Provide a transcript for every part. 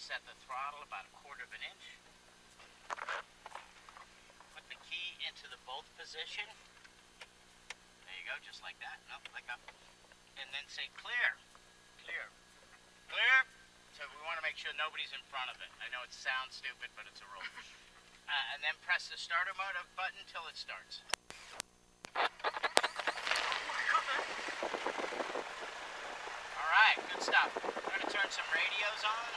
set the throttle about 1/4 inch. Put the key into the bolt position. There you go, just like that. Nope, like up. And then say clear. Clear. Clear. So we want to make sure nobody's in front of it. I know it sounds stupid, but it's a rule. And then press the starter mode button until it starts. Alright, good stuff. I'm going to turn some radios on.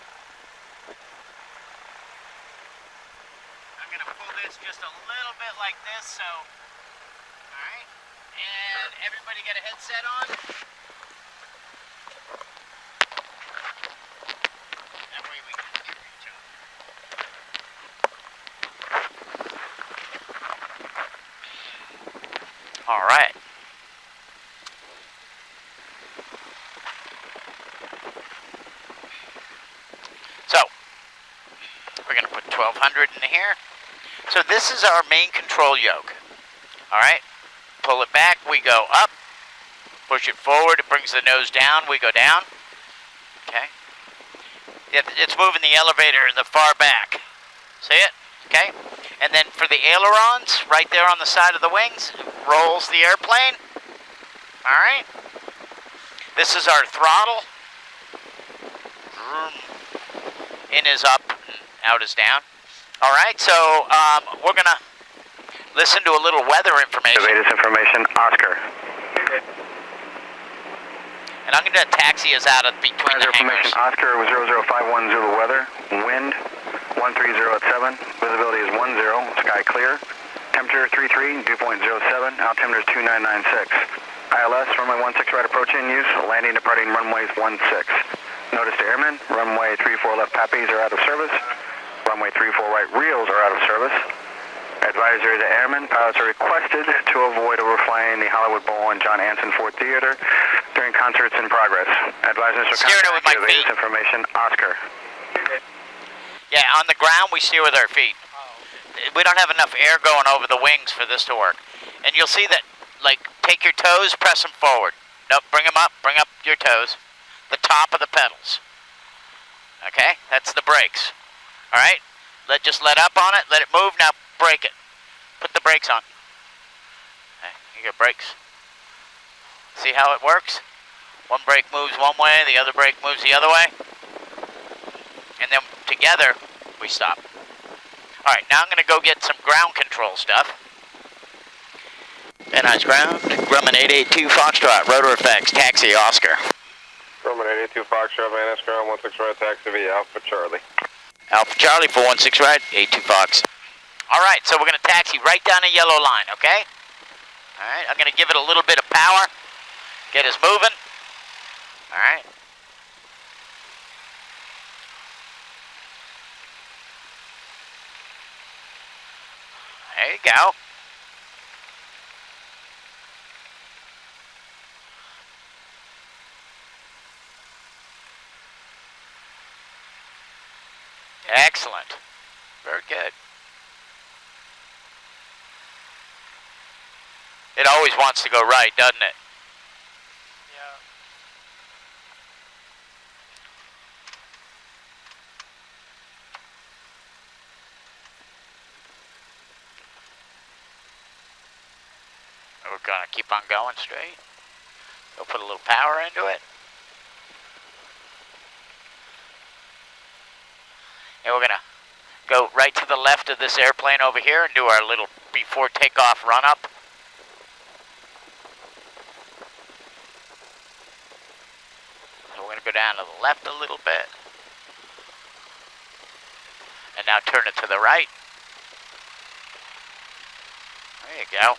I'm going to pull this just a little bit like this, so... Alright. And everybody get a headset on. That way we can hear each other. Alright. So, we're going to put 1200 in here. So this is our main control yoke. Alright. Pull it back, we go up. Push it forward, it brings the nose down, we go down. Okay. It's moving the elevator in the far back. See it? Okay. And then for the ailerons, right there on the side of the wings, it rolls the airplane. Alright. This is our throttle. In is up, and out is down. Alright, so we're going to listen to a little weather information. Latest information, Oscar. And I'm going to taxi us out of between the hangars. Oscar was 0051 Zulu weather, wind 130 at 7, visibility is 10, sky clear, temperature 33, dew point 07, altimeter is 2996. ILS, runway 16 right approaching use, landing departing runways 16. Notice to airmen, runway 34 left pappies are out of service, runway 34 right reels are out of service. Advisory to airmen, pilots are requested to avoid overflying the Hollywood Bowl and John Anson Ford Theater during concerts in progress. Advisors for steering it with my feet. Latest information, Oscar. Yeah, on the ground we steer with our feet. We don't have enough air going over the wings for this to work. And you'll see that, like, take your toes, press them forward. Nope, bring them up, bring up your toes. The top of the pedals. Okay, that's the brakes. All right, just let up on it, let it move, now brake it. Put the brakes on. Okay, you got brakes. See how it works? One brake moves one way, the other brake moves the other way. And then together, we stop. All right, now I'm going to go get some ground control stuff. Van Nuys ground, Grumman 882 Foxtrot, Rotor F, taxi Oscar. Grumman 882 Foxtrot, Van Nuys ground, 16 right, taxi via Alpha Charlie. Alpha Charlie for 16 right, 82 Fox. All right, so we're going to taxi right down a yellow line, okay? All right, I'm going to give it a little bit of power, get us moving. All right. There you go. Excellent. Very good. It always wants to go right, doesn't it? Yeah. We're going to keep on going straight. We'll put a little power into it. And we're going to go right to the left of this airplane over here and do our little before takeoff run up. So we're going to go down to the left a little bit. And now turn it to the right. There you go.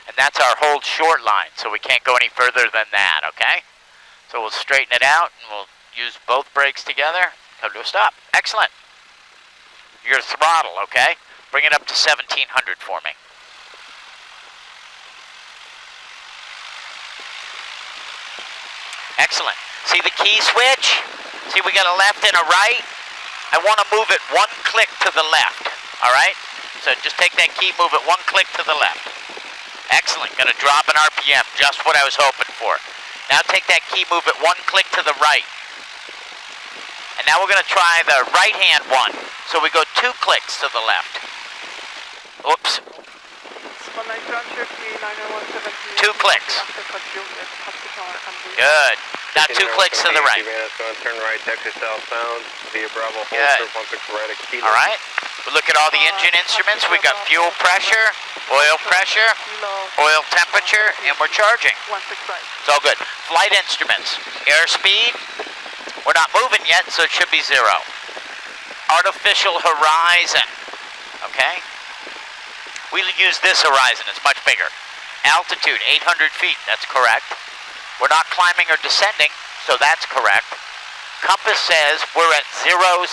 And that's our hold short line, so we can't go any further than that, okay? So we'll straighten it out, and we'll use both brakes together, come to a stop. Excellent. Your throttle, okay? Bring it up to 1700 for me. Excellent. See the key switch? See we got a left and a right? I want to move it one click to the left, all right? So just take that key, move it one click to the left. Excellent, gonna drop an RPM, just what I was hoping for. Now take that key, move it one click to the right. And And now we're going to try the right-hand one. So we go 2 clicks to the left. Oops. 2 clicks. Good. Now 2 clicks to the right. Turn right, Texas southbound via Bravo. Good. All right. We look at all the engine instruments. We got fuel pressure, oil temperature, and we're charging. It's all good. Flight instruments. Airspeed. We're not moving yet, so it should be 0. Artificial horizon. Okay. We use this horizon. It's much bigger. Altitude, 800 feet. That's correct. We're not climbing or descending, so that's correct. Compass says we're at 070,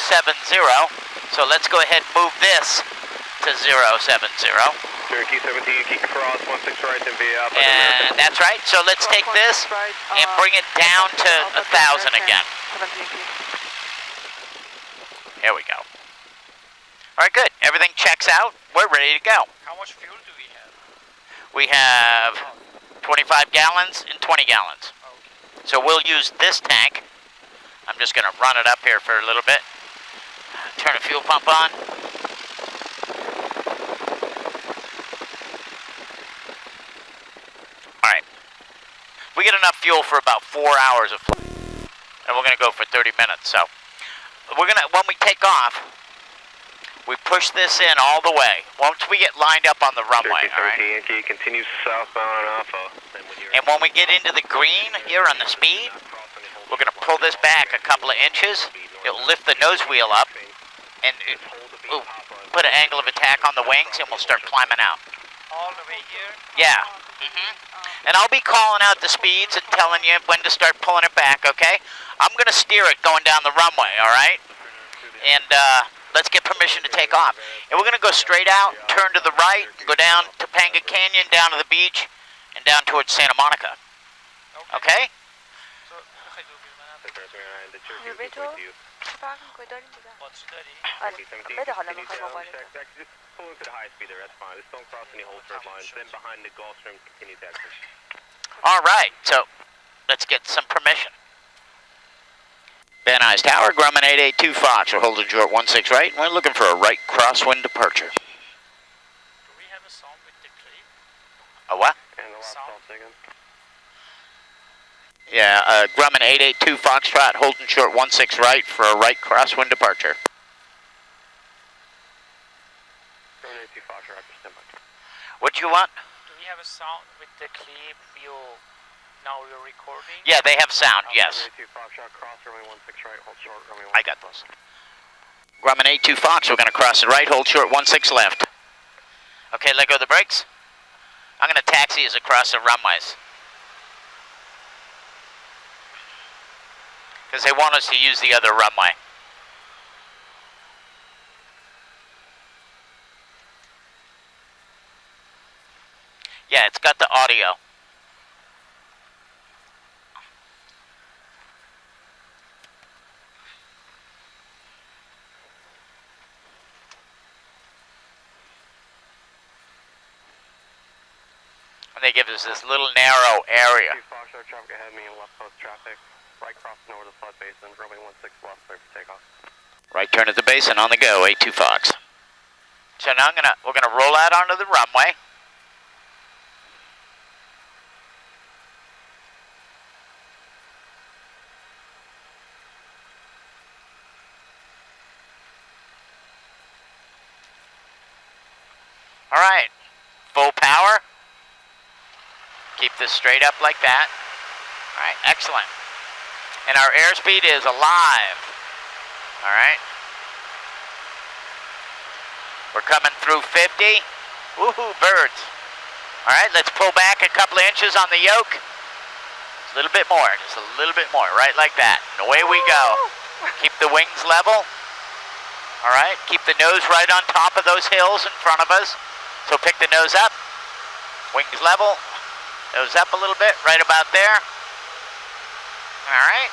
so let's go ahead and move this to 070. Cherokee 17, keep across, 16 right, then via up. And that's right, so let's take this and bring it down to 1,000 again. There we go. All right, good. Everything checks out. We're ready to go. How much fuel do we have? We have 25 gallons and 20 gallons. Okay. So we'll use this tank. I'm just going to run it up here for a little bit. Turn the fuel pump on. All right. We get enough fuel for about 4 hours of flight. And we're going to go for 30 minutes. So we're going to, when we take off, we push this in all the way. Once we get lined up on the runway, all right? Yankee continues southbound on Alpha. And when we get into the green here on the speed, we're going to pull this back a couple of inches. It'll lift the nose wheel up, and we'll put an angle of attack on the wings, and we'll start climbing out. All the way here? Yeah. And I'll be calling out the speeds and telling you when to start pulling it back, okay? I'm going to steer it going down the runway, all right? And let's get permission to take off. And we're going to go straight out, turn to the right, and go down Topanga Canyon, down to the beach, and down towards Santa Monica. Okay? So, میخوای دوربین منم؟ البته فرق میکنه داریم دیگه باتری داری؟ آره بده حالا میخوای موبایل All right, so let's get some permission. Van Nuys Tower, Grumman 882 Fox. We're holding short 16 right, and we're looking for a right crosswind departure. Do we have a sound with the clip? A what? Yeah, Grumman 882 Foxtrot, holding short 16 right for a right crosswind departure. What do you want? Do we have a sound with the clip? Now you're recording? Yeah, they have sound, yes. I got those. Grumman 82 Fox, we're going to cross it right, hold short 16 left. Okay, let go of the brakes. I'm going to taxi us across the runways. Because they want us to use the other runway. Yeah, it's got the audio. And they give us this little narrow area. Traffic ahead of me, left coast traffic. Right crossing over the flood basin, runway 16 left, clear for takeoff. Right turn at the basin, on the go, 82 Fox. So now we're gonna roll out onto the runway. All right, full power. Keep this straight up like that. All right, excellent. And our airspeed is alive. All right. We're coming through 50. Woohoo, birds. All right, let's pull back a couple of inches on the yoke. Just a little bit more, just a little bit more, right like that. And away we go. Keep the wings level. All right, keep the nose right on top of those hills in front of us. So pick the nose up. Wings level. Nose up a little bit, right about there. All right.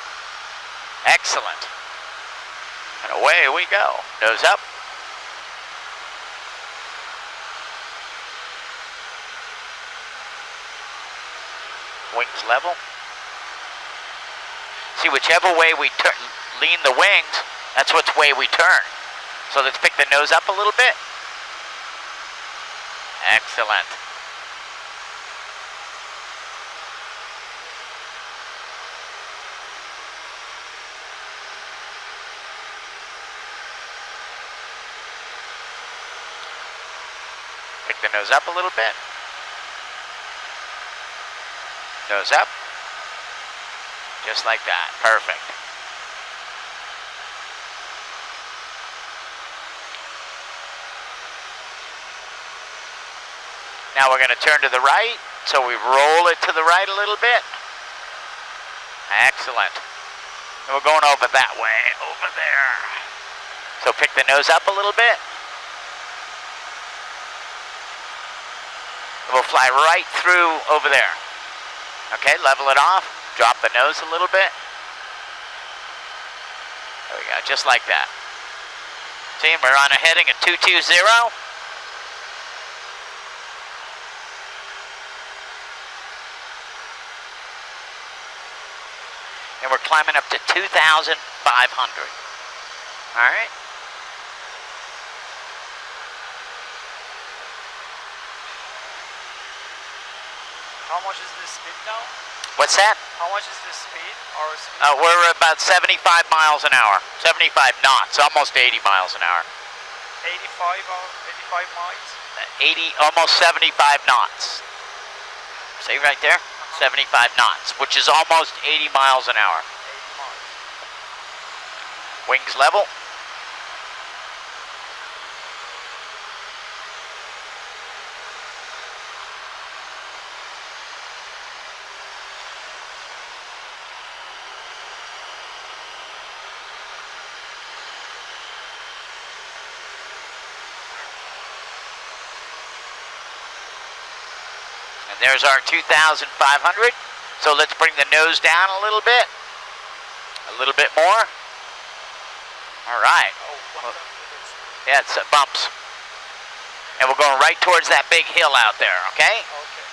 Excellent. And away we go. Nose up. Wings level. See, whichever way we lean the wings, that's which way we turn. So let's pick the nose up a little bit. Excellent. Pick the nose up a little bit. Nose up. Just like that. Perfect. Now we're going to turn to the right, so we roll it to the right a little bit. Excellent. And we're going over that way, over there. So pick the nose up a little bit. And we'll fly right through over there. Okay, level it off. Drop the nose a little bit. There we go, just like that. See, we're on a heading of 220. And we're climbing up to 2,500. All right. How much is the speed now? What's that? How much is the speed? Our speed? We're about 75 miles an hour. 75 knots, almost 80 miles an hour. 85 or 85 miles? 80, almost 75 knots. See right there? 75 knots, which is almost 80 miles an hour. 80 miles. Wings level. And there's our 2,500. So let's bring the nose down a little bit. A little bit more. All right. Oh, Yeah, it's bumps. And we're going right towards that big hill out there, okay? okay.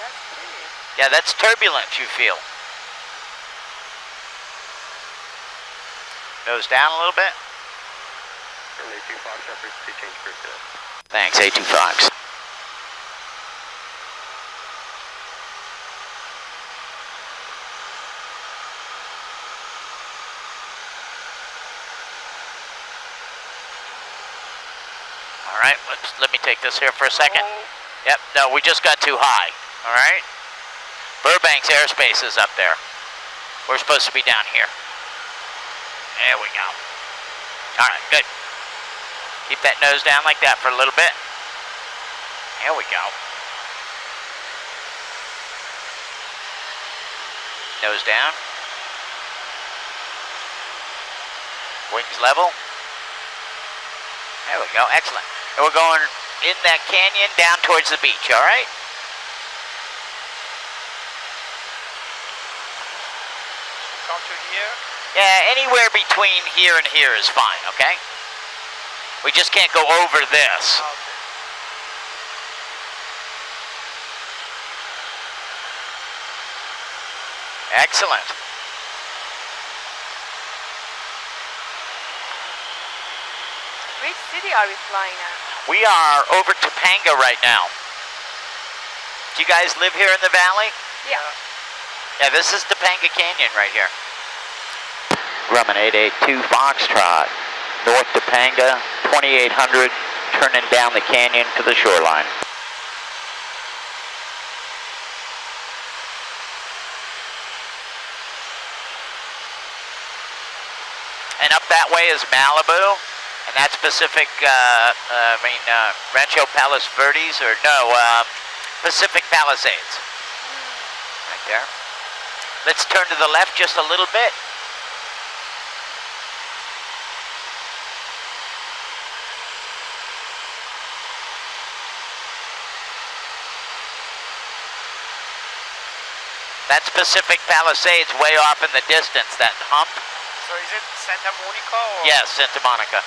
That's pretty. Yeah, that's turbulence you feel. Nose down a little bit. A2 Fox, frequency change for today. Thanks, A2 Fox. All right, let me take this here for a second. Oh, Yep, no, we just got too high, all right? Burbank's airspace is up there. We're supposed to be down here. There we go. All right, good. Keep that nose down like that for a little bit. There we go. Nose down. Wings level. There we go, excellent. And we're going in that canyon down towards the beach, all right? come to here. Yeah, anywhere between here and here is fine, okay? We just can't go over this. Okay. Excellent. Which city are we flying at? We are over Topanga right now. Do you guys live here in the valley? Yeah. Yeah, this is Topanga Canyon right here. Grumman 882 Foxtrot, North Topanga, 2800, turning down the canyon to the shoreline. And up that way is Malibu, and that's Pacific, Rancho Palos Verdes, or no, Pacific Palisades. Right there. Let's turn to the left just a little bit. That's Pacific Palisades way off in the distance, that hump. So is it Santa Monica or? Yes, Santa Monica.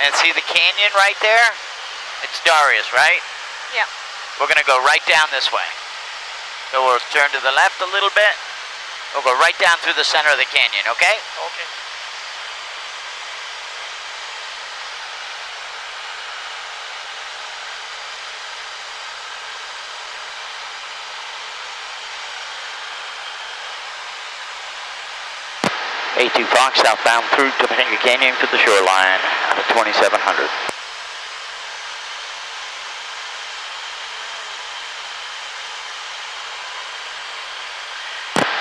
And see the canyon right there? It's Darius, right? Yeah. We're going to go right down this way. So we'll turn to the left a little bit. We'll go right down through the center of the canyon, okay? Okay. A2 Fox southbound through Topanga Canyon to the shoreline out of 2700.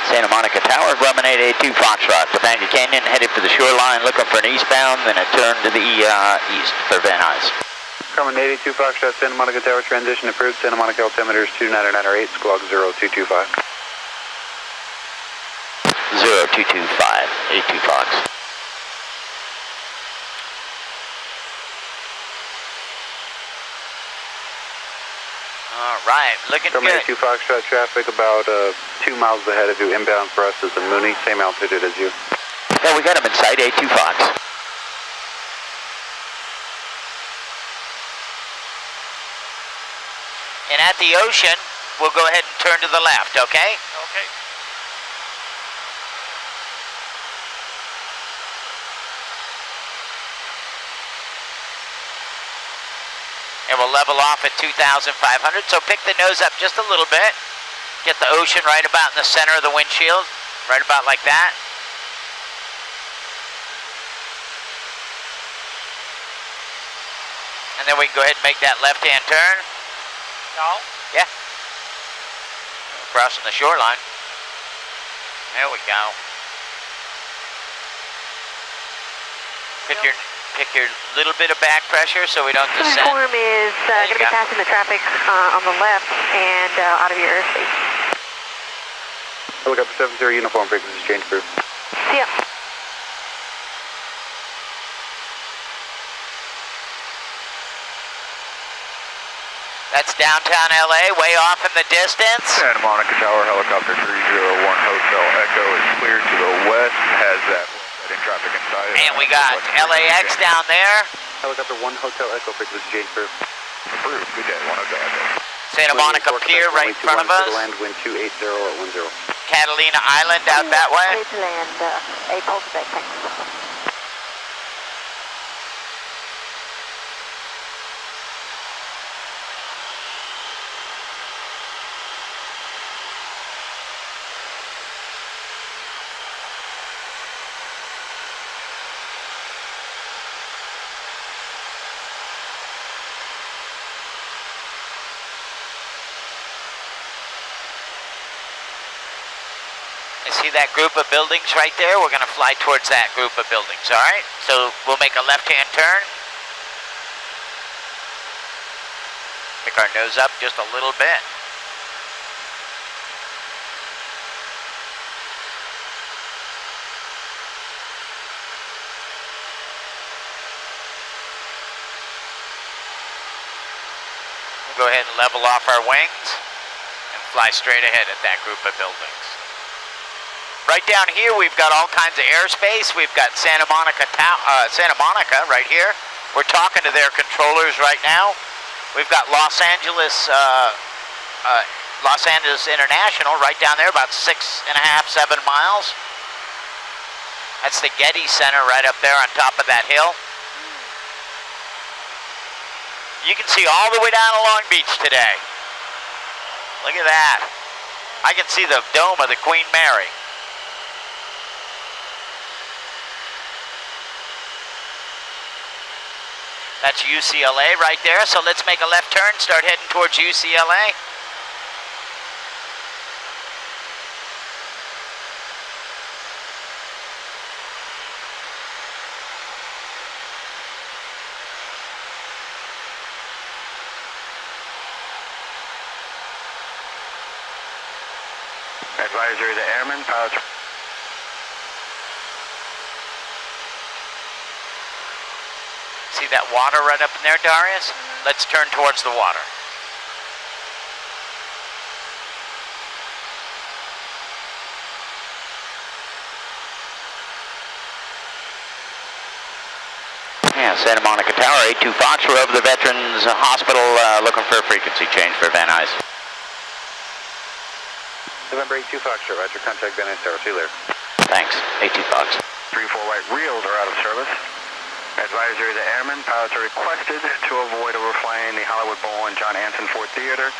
Santa Monica Tower, Grumman 882 Foxtrot, Topanga Canyon, headed for the shoreline, looking for an eastbound, then a turn to the east for Van Nuys. Grumman 882 Foxtrot, Santa Monica Tower, transition approved, Santa Monica altimeter is 29908, squawk 0225. 0225, A2 Fox. All right, looking Grumman good. 82 Foxtrot, traffic about 2 miles ahead of you, inbound for us is the Mooney, same altitude as you. Yeah, we got him in sight, A2 Fox. And at the ocean, we'll go ahead and turn to the left, okay? Okay. And we'll level off at 2,500, so pick the nose up just a little bit. Get the ocean right about in the center of the windshield, right about like that. And then we can go ahead and make that left-hand turn. Now? Yeah. Crossing the shoreline. There we go. Pick your little bit of back pressure so we don't descend. Uniform is There going you to be go. passing the traffic on the left and out of your airspace. Helicopter 70 uniform frequency change approved. See ya. That's downtown LA, way off in the distance. Santa Monica Tower, helicopter 301 Hotel Echo is cleared to the west, has that heading traffic inside. And we got LAX down there. Helicopter 1 Hotel Echo frequency change approved. Approved, good day, 1 Hotel Echo. Santa Monica Pier right in front of us. Land wind 280 at 10. Catalina Island out that way. Ready to land, a pulse back, thanks. I see that group of buildings right there. We're going to fly towards that group of buildings, all right? So we'll make a left-hand turn. Pick our nose up just a little bit. We'll go ahead and level off our wings and fly straight ahead at that group of buildings. Right down here, we've got all kinds of airspace. We've got Santa Monica right here. We're talking to their controllers right now. We've got Los Angeles International right down there, about 6.5, 7 miles. That's the Getty Center right up there on top of that hill. You can see all the way down to Long Beach today. Look at that. I can see the dome of the Queen Mary. That's UCLA right there, so let's make a left turn, start heading towards UCLA. Advisory to airmen, pilots. See that water right up in there, Darius? Let's turn towards the water. Yeah, Santa Monica Tower, 82 Fox. We're over the Veterans Hospital looking for a frequency change for Van Nuys. November 82 Fox, roger. Contact Van Nuys Tower. See you later. Thanks, 82 Fox. 3-4 right reels are out of service. Advisory to airmen, pilots are requested to avoid overflying the Hollywood Bowl and John Anson Ford Theater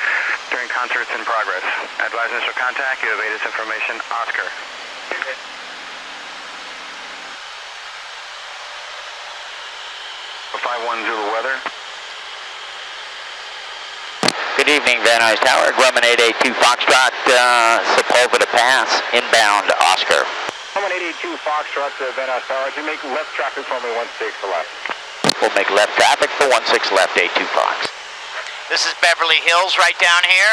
during concerts in progress. Advise initial contact, you evade this information, Oscar. 5-1 Zulu weather. Good evening, Van Nuys Tower, Grumman 882 Foxtrot, Sepulveda Pass, inbound Oscar. Grumman 882 Foxtrot to Van Nuys Tower, you make left traffic for me, 16 to left. We'll make left traffic for 16 left, 82 Fox. This is Beverly Hills right down here.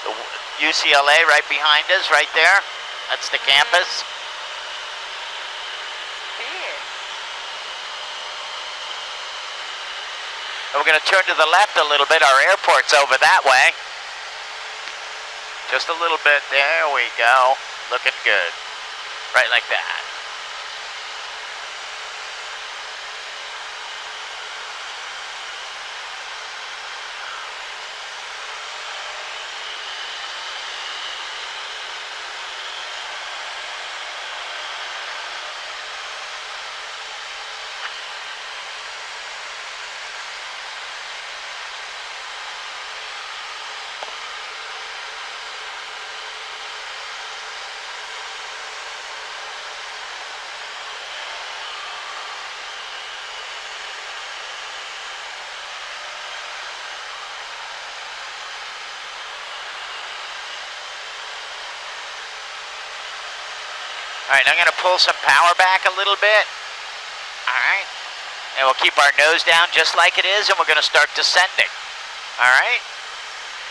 The UCLA right behind us, right there. That's the campus. And we're going to turn to the left a little bit. Our airport's over that way. Just a little bit. There we go. Looking good. Right like that. All right, I'm going to pull some power back a little bit. All right. And we'll keep our nose down just like it is, and we're going to start descending. All right.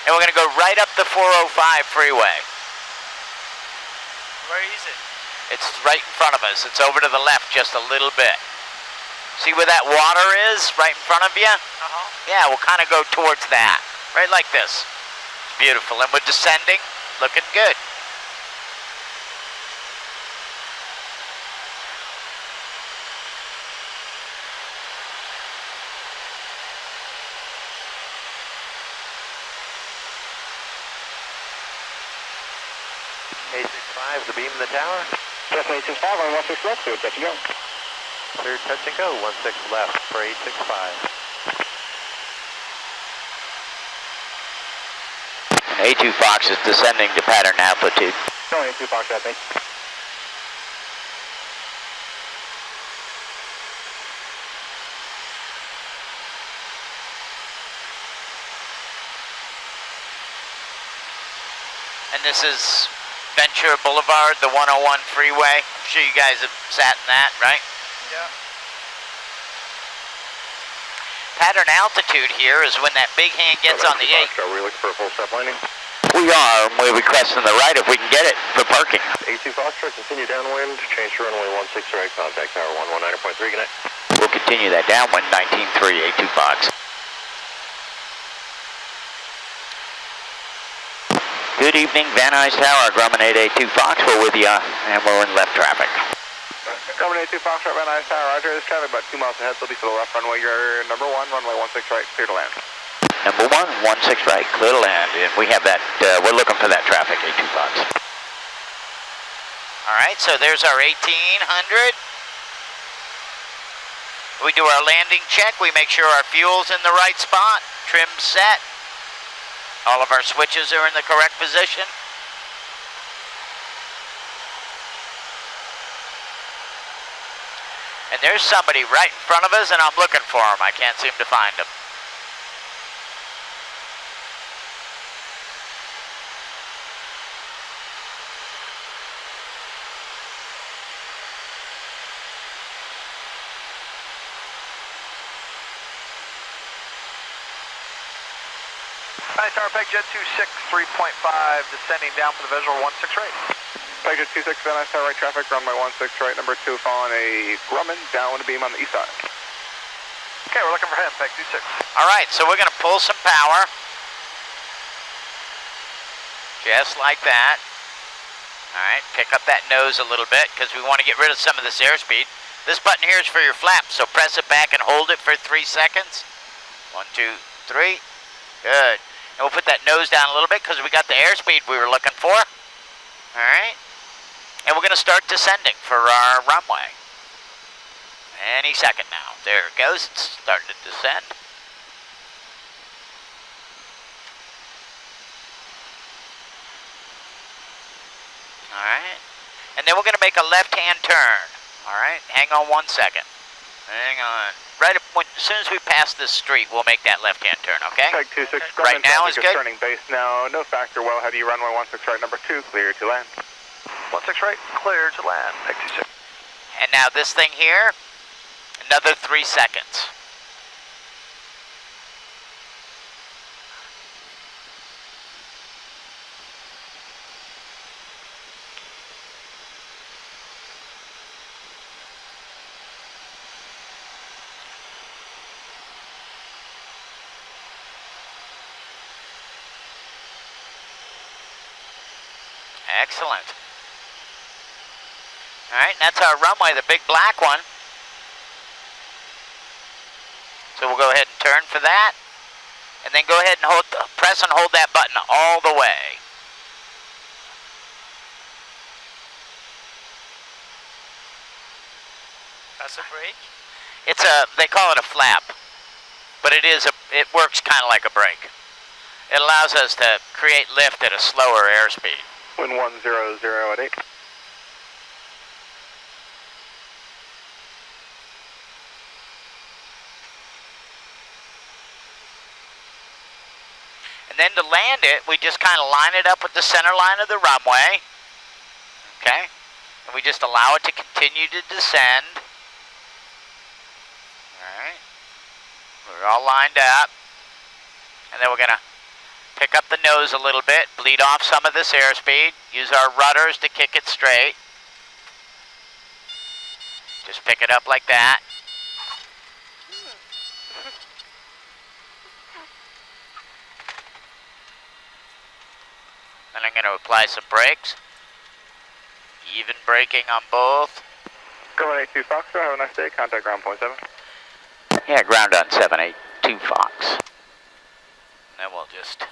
And we're going to go right up the 405 freeway. Where is it? It's right in front of us. It's over to the left just a little bit. See where that water is right in front of you? Uh-huh. Yeah, we'll kind of go towards that. Right like this. It's beautiful. And we're descending, looking good. The beam in the tower. Just 865 on 16 left, so touch and go. Clear, touch and go, 16 left for 865. 82 Fox is descending to pattern altitude. No, 82 Fox, I think. And this is Ventura Boulevard, the 101 freeway. I'm sure you guys have sat in that, right? Yeah. Pattern altitude here is when that big hand gets on the 8. Are we looking for a full step landing? We are, and we're requesting the right if we can get it for parking. 82 Foxtrot, continue downwind, change to runway 16 right, contact tower 119.3, good night. We'll continue that downwind, 19.3, 82 Fox. Good evening, Van Nuys Tower, Grumman 882 Fox. We're with you, and we're in left traffic. Grumman 82 Foxtrot, Van Nuys Tower, roger. This traffic about 2 miles ahead, so be to the left runway. You're number 1, runway 16 right, clear to land. Number 1, 16 right, clear to land. And we have that, we're looking for that traffic, 82 Fox. All right, so there's our 1800. We do our landing check. We make sure our fuel's in the right spot, trim set. All of our switches are in the correct position. And there's somebody right in front of us, and I'm looking for him. I can't seem to find him. Nice Tower, Peg Jet 26, 3.5, descending down for the visual 16 right. Peg Jet 26, Van Nuys Tower, right traffic, runway 16 right, number 2, following a Grumman, downwind beam on the east side. Okay, we're looking for him, Peg 26. All right, so we're going to pull some power. Just like that. All right, pick up that nose a little bit because we want to get rid of some of this airspeed. This button here is for your flaps, so press it back and hold it for 3 seconds. 1, 2, 3. Good. And we'll put that nose down a little bit because we got the airspeed we were looking for. All right. And we're going to start descending for our runway. Any second now. There it goes. It's starting to descend. All right. And then we're going to make a left-hand turn. All right. Hang on 1 second. Hang on. Right as soon as we pass this street, we'll make that left-hand turn, okay? Tag 26, right now is good. Turning base now, no factor, well ahead of you, runway 16 right, number 2, clear to land. 16 right, clear to land. Tag 26. And now this thing here, another 3 seconds. Excellent. All right, and that's our runway, the big black one. So we'll go ahead and turn for that. And then go ahead and press and hold that button all the way. That's a brake? They call it a flap, but it works kind of like a brake. It allows us to create lift at a slower airspeed. Wind 100 at 8. And then to land it, we just kind of line it up with the center line of the runway. Okay? And we just allow it to continue to descend. Alright. We're all lined up. And then we're going to pick up the nose a little bit, bleed off some of this airspeed, use our rudders to kick it straight. Just pick it up like that. Then I'm going to apply some brakes. Even braking on both. Go on 82 Fox, have a nice day, contact ground point 7. Yeah, ground on 782 Fox. And then we'll just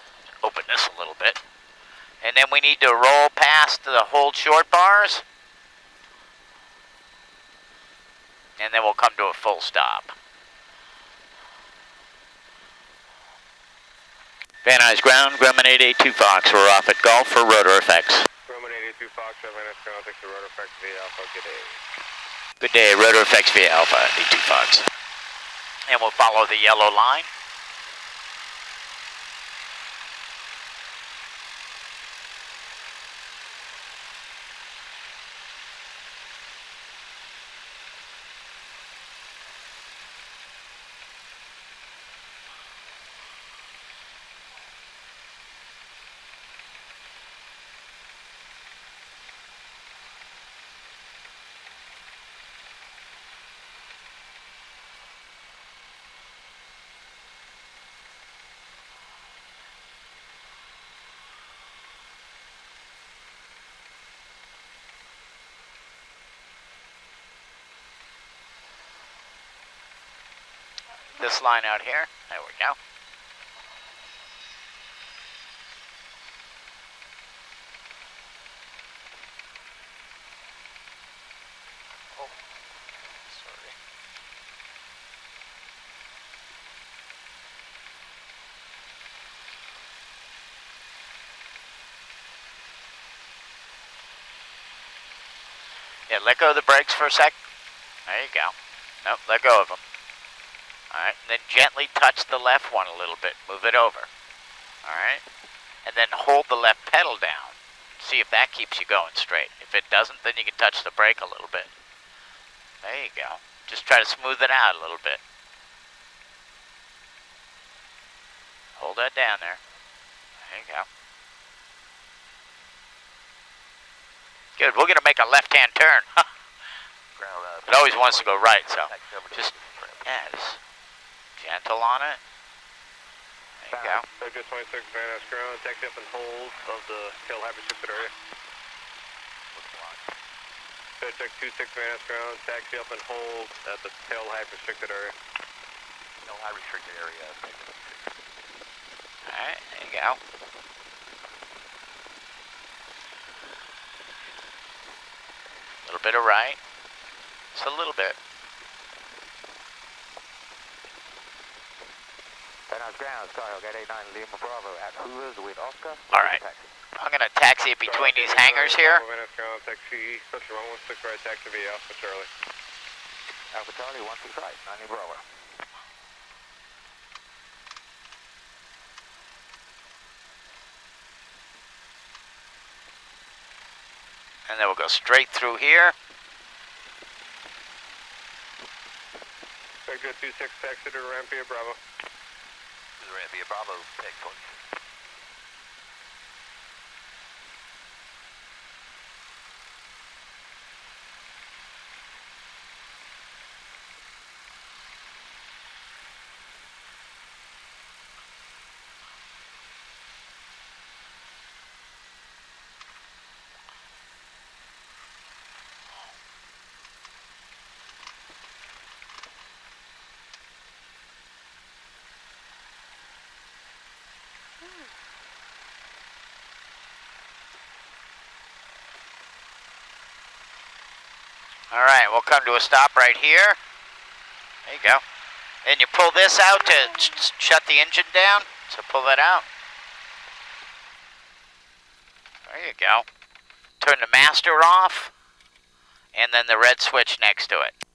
open this a little bit. And then we need to roll past the hold short bars. And then we'll come to a full stop. Van Nuys ground, Grumman 882 Fox. We're off at Golf for ROTOR F. Grumman 82 Fox, Van Nuys ground, thanks to ROTOR F via Alpha, good day. Good day, ROTOR F via Alpha 82 Fox. And we'll follow the yellow line. This line out here. There we go. Oh, sorry. Yeah, let go of the brakes for a sec. There you go. Nope, let go of them. Alright, then gently touch the left one a little bit. Move it over. Alright? And then hold the left pedal down. See if that keeps you going straight. If it doesn't, then you can touch the brake a little bit. There you go. Just try to smooth it out a little bit. Hold that down there. There you go. Good, we're going to make a left-hand turn. It always wants to go right, so just, just gentle on it. There you go. Focus 26, Van Nuys ground, taxi up and hold of the tail hybrid 6 area. check 26 Manus ground, taxi up and hold at the tail height restricted area. No high restricted area. Alright, there you go. A little bit of right. Just a little bit. Ground, Skyhawk 889 Lima Bravo at Hoover's with Oscar. Alright. I'm gonna taxi it between these hangars here. Manus ground, taxi, approach 116 right, taxi via Alpha Charlie. Alpha Charlie 16 right, 90 Bravo. And then we'll go straight through here. Vector 26, taxi to ramp via Bravo. To the ramp via Bravo, take 26. All right, we'll come to a stop right here. There you go. And you pull this out to shut the engine down. So pull that out. There you go. Turn the master off. And then the red switch next to it.